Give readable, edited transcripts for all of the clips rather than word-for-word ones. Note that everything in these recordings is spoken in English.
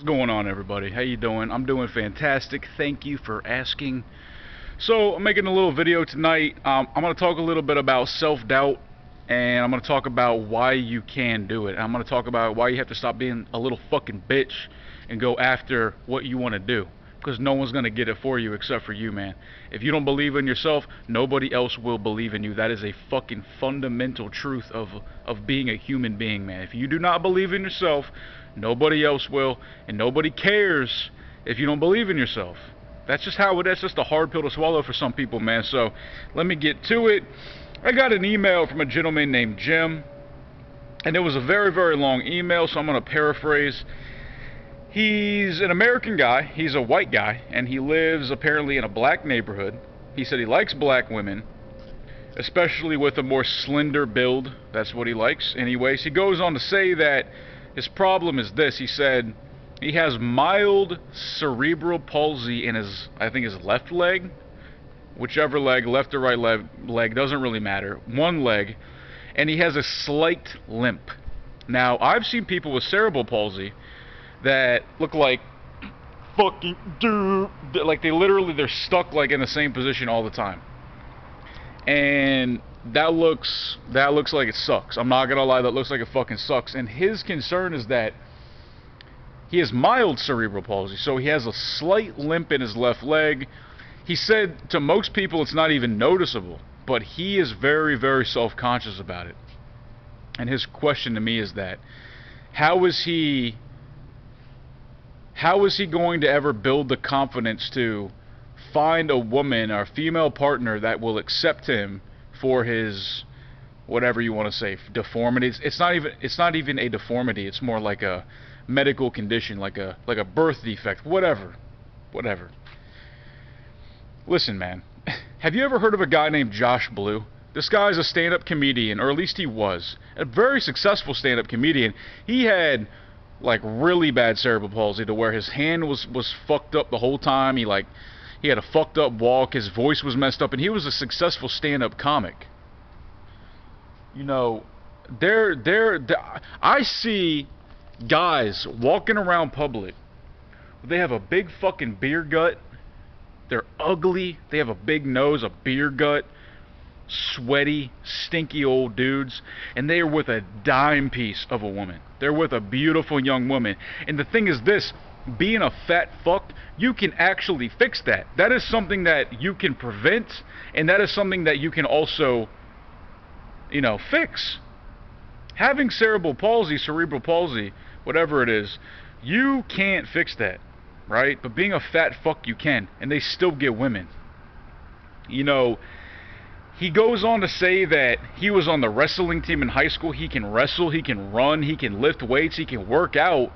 What's going on, everybody? How you doing? I'm doing fantastic. Thank you for asking. So I'm making a little video tonight. I'm going to talk a little bit about self-doubt, and I'm going to talk about why you can do it. I'm going to talk about why you have to stop being a little fucking bitch and go after what you want to do, because no one's going to get it for you except for you, man. If you don't believe in yourself, nobody else will believe in you. That is a fucking fundamental truth of being a human being, man. If you do not believe in yourself, nobody else will, and nobody cares if you don't believe in yourself. That's just how it is. That's just a hard pill to swallow for some people, man. So let me get to it. I got an email from a gentleman named Jim, and it was a very, very long email, so I'm going to paraphrase. He's an American guy. He's a white guy, and he lives apparently in a black neighborhood. He said he likes black women, especially with a more slender build. That's what he likes. Anyways, he goes on to say that his problem is this. He said he has mild cerebral palsy in his, I think his left leg. Whichever leg, left or right leg, doesn't really matter. One leg. And he has a slight limp. Now, I've seen people with cerebral palsy that look like fucking dude. Like they're stuck like in the same position all the time. And that looks like it sucks. I'm not gonna lie, that looks like it fucking sucks. And his concern is that he has mild cerebral palsy, so he has a slight limp in his left leg. He said to most people it's not even noticeable, but he is very, very self-conscious about it. And his question to me is that how is he going to ever build the confidence to find a woman or a female partner that will accept him for his, whatever you want to say, deformities? It's not even a deformity. It's more like a medical condition, like a birth defect, whatever. Listen, man, have you ever heard of a guy named Josh Blue? This guy's a stand-up comedian, or at least he was a very successful stand-up comedian. He had like really bad cerebral palsy to where his hand was fucked up the whole time. He had a fucked up walk, his voice was messed up, and he was a successful stand-up comic. You know, I see guys walking around public. They have a big fucking beer gut. They're ugly. They have a big nose, a beer gut, sweaty, stinky old dudes, and they are with a dime piece of a woman. They're with a beautiful young woman. And the thing is this, being a fat fuck, you can actually fix that. That is something that you can prevent, and that is something that you can also, fix. Having cerebral palsy, whatever it is, you can't fix that, right? But being a fat fuck, you can, and they still get women. He goes on to say that he was on the wrestling team in high school. He can wrestle, he can run, he can lift weights, he can work out.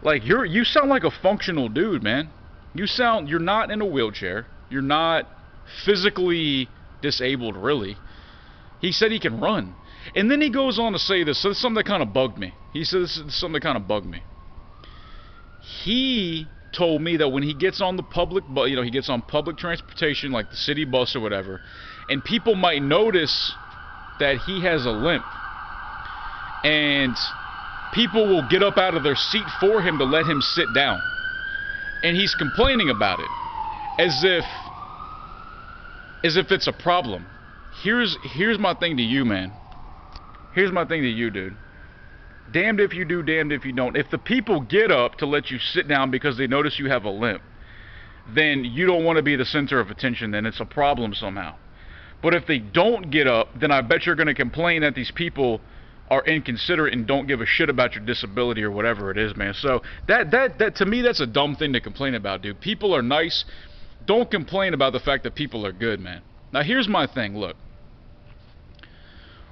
Like, you sound like a functional dude, man. You're not in a wheelchair. You're not physically disabled, really. He said he can run. And then he goes on to say this. So this is something that kind of bugged me. He said this is something that kind of bugged me. He told me that when he gets on the public, he gets on public transportation, like the city bus or whatever, and people might notice that he has a limp, and people will get up out of their seat for him to let him sit down, and he's complaining about it as if it's a problem. Here's my thing to you, man. Here's my thing to you, dude. Damned if you do, damned if you don't. If the people get up to let you sit down because they notice you have a limp, then you don't want to be the center of attention. Then it's a problem somehow. But if they don't get up, then I bet you're going to complain that these people are inconsiderate and don't give a shit about your disability or whatever it is, man. So that to me, that's a dumb thing to complain about, dude. People are nice. Don't complain about the fact that people are good, man. Now here's my thing. Look,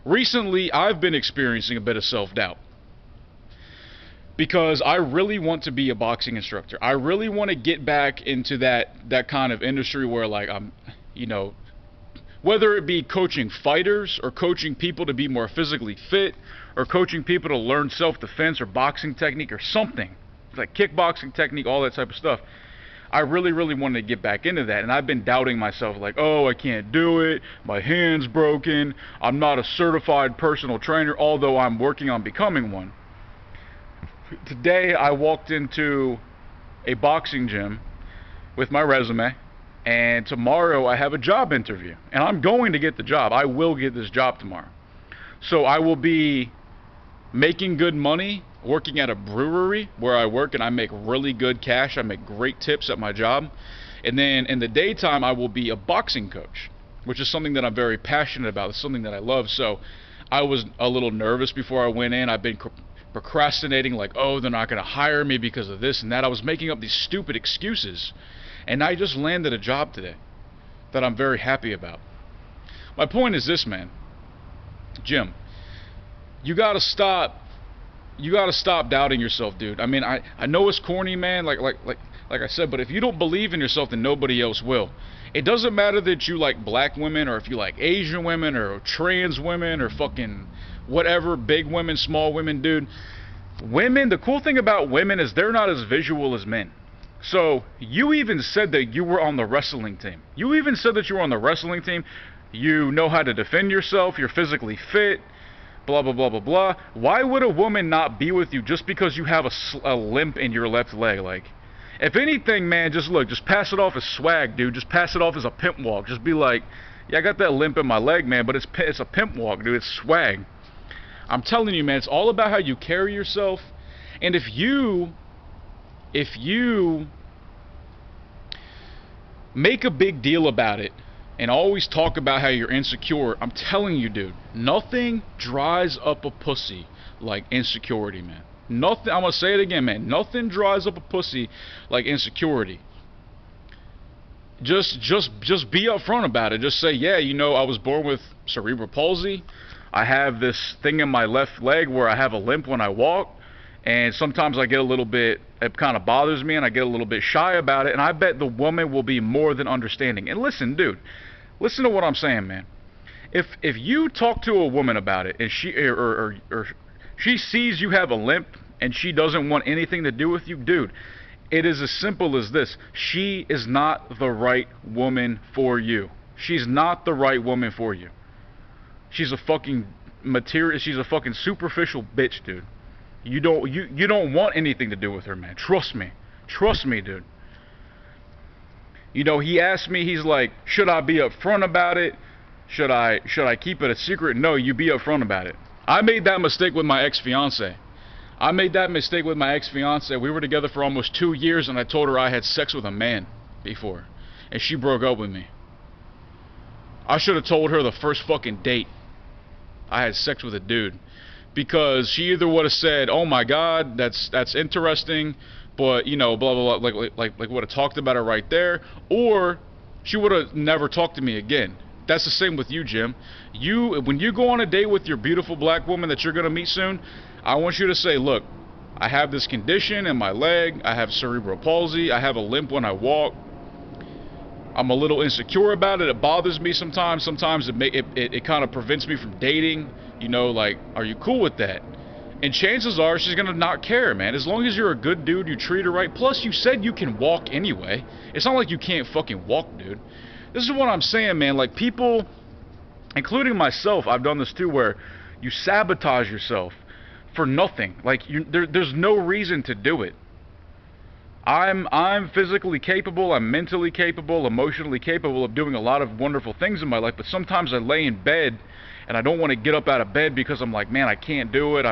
recently I've been experiencing a bit of self-doubt, because I really want to be a boxing instructor. I really want to get back into that kind of industry where, like, I'm, whether it be coaching fighters or coaching people to be more physically fit or coaching people to learn self-defense or boxing technique or something, like kickboxing technique, all that type of stuff. I really, really wanted to get back into that, and I've been doubting myself, like, oh, I can't do it, my hand's broken, I'm not a certified personal trainer, although I'm working on becoming one. Today I walked into a boxing gym with my resume, and tomorrow I have a job interview, and I'm going to get the job. I will get this job tomorrow. So I will be making good money working at a brewery where I work, and I make really good cash. I make great tips at my job. And then in the daytime I will be a boxing coach, which is something that I'm very passionate about. It's something that I love. So I was a little nervous before I went in. I've been procrastinating, like, oh, they're not going to hire me because of this and that. I was making up these stupid excuses, and I just landed a job today that I'm very happy about. My point is this, man. Jim, you gotta stop doubting yourself, dude. I mean, I know it's corny, man, like I said, but if you don't believe in yourself, then nobody else will. It doesn't matter that you like black women, or if you like Asian women, or trans women, or fucking whatever, big women, small women, dude. Women, the cool thing about women is they're not as visual as men. So you even said that you were on the wrestling team. You even said that you were on the wrestling team. You know how to defend yourself. You're physically fit. Blah, blah, blah, blah, blah. Why would a woman not be with you just because you have a limp in your left leg? Like, if anything, man, just pass it off as swag, dude. Just pass it off as a pimp walk. Just be like, yeah, I got that limp in my leg, man, but it's a pimp walk, dude. It's swag. I'm telling you, man, it's all about how you carry yourself. And if you make a big deal about it and always talk about how you're insecure, I'm telling you, dude, nothing dries up a pussy like insecurity, man. Nothing, I'm gonna say it again, man. Nothing dries up a pussy like insecurity. Just be upfront about it. Just say, yeah, you know, I was born with cerebral palsy. I have this thing in my left leg where I have a limp when I walk, and sometimes I get a little bit, it kind of bothers me, and I get a little bit shy about it, and I bet the woman will be more than understanding. And listen, dude, listen to what I'm saying, man. If you talk to a woman about it, and she sees you have a limp, and she doesn't want anything to do with you, dude, it is as simple as this. She is not the right woman for you. She's not the right woman for you. She's a fucking she's a fucking superficial bitch, dude. You don't want anything to do with her, man. Trust me. Trust me, dude. You know, he asked me, he's like, should I be upfront about it? Should I keep it a secret? No, you be upfront about it. I made that mistake with my ex-fiance. We were together for almost 2 years, and I told her I had sex with a man before, and she broke up with me. I should have told her the first fucking date I had sex with a dude, because she either would have said, oh my god, that's interesting, but, you know, blah blah blah, like would have talked about it right there, or she would have never talked to me again. That's the same with you, Jim. When you go on a date with your beautiful black woman that you're gonna meet soon, I want you to say, look, I have this condition in my leg, I have cerebral palsy, I have a limp when I walk, I'm a little insecure about it, it bothers me sometimes it kind of prevents me from dating, you know, like, are you cool with that? And chances are she's gonna not care, man. As long as you're a good dude, you treat her right. Plus, you said you can walk anyway. It's not like you can't fucking walk, dude. This is what I'm saying, man. Like, people, including myself, I've done this too, where you sabotage yourself for nothing. Like, there's no reason to do it. I'm physically capable, I'm mentally capable, emotionally capable of doing a lot of wonderful things in my life, but sometimes I lay in bed and I don't want to get up out of bed because I'm like, man, I can't do it,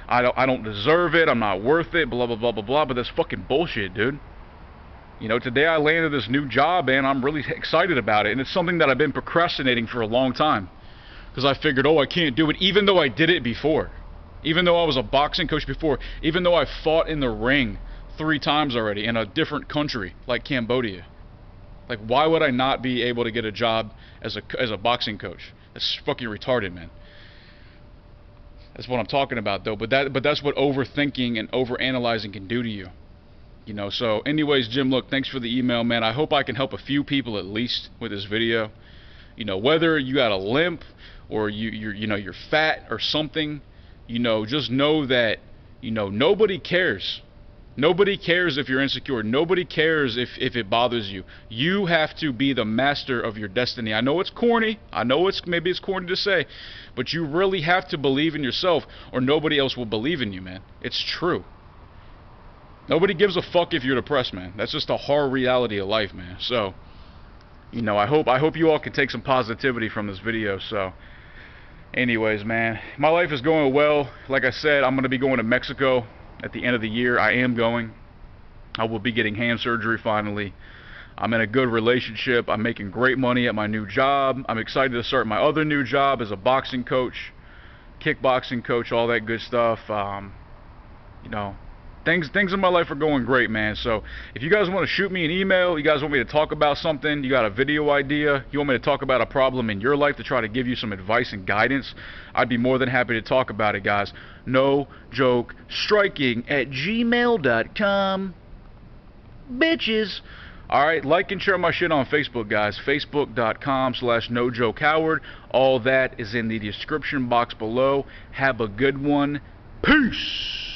I don't deserve it, I'm not worth it, blah blah blah blah blah. But that's fucking bullshit, dude. You know, today I landed this new job and I'm really excited about it, and it's something that I've been procrastinating for a long time, because I figured, oh, I can't do it, even though I did it before, even though I was a boxing coach before, even though I fought in the ring 3 times already in a different country like Cambodia. Like, why would I not be able to get a job as a boxing coach? That's fucking retarded, man. That's what I'm talking about, though. But that's what overthinking and overanalyzing can do to you. You know. So, anyways, Jim, look, thanks for the email, man. I hope I can help a few people at least with this video. You know, whether you got a limp or you're fat or something, you know, just know that, you know, nobody cares. Nobody cares if you're insecure. Nobody cares if it bothers you. You have to be the master of your destiny. I know it's corny. I know maybe it's corny to say, but you really have to believe in yourself, or nobody else will believe in you, man. It's true. Nobody gives a fuck if you're depressed, man. That's just a hard reality of life, man. So, you know, I hope you all can take some positivity from this video. So, anyways, man, my life is going well. Like I said, I'm going to be going to Mexico at the end of the year. I am going. I will be getting hand surgery finally. I'm in a good relationship. I'm making great money at my new job. I'm excited to start my other new job as a boxing coach, kickboxing coach, all that good stuff. You know, things in my life are going great, man. So if you guys want to shoot me an email, you guys want me to talk about something, you got a video idea, you want me to talk about a problem in your life to try to give you some advice and guidance, I'd be more than happy to talk about it, guys. No joke striking at gmail.com, bitches. Alright, like and share my shit on Facebook, guys. Facebook.com/NoJokeHoward. All that is in the description box below. Have a good one. Peace!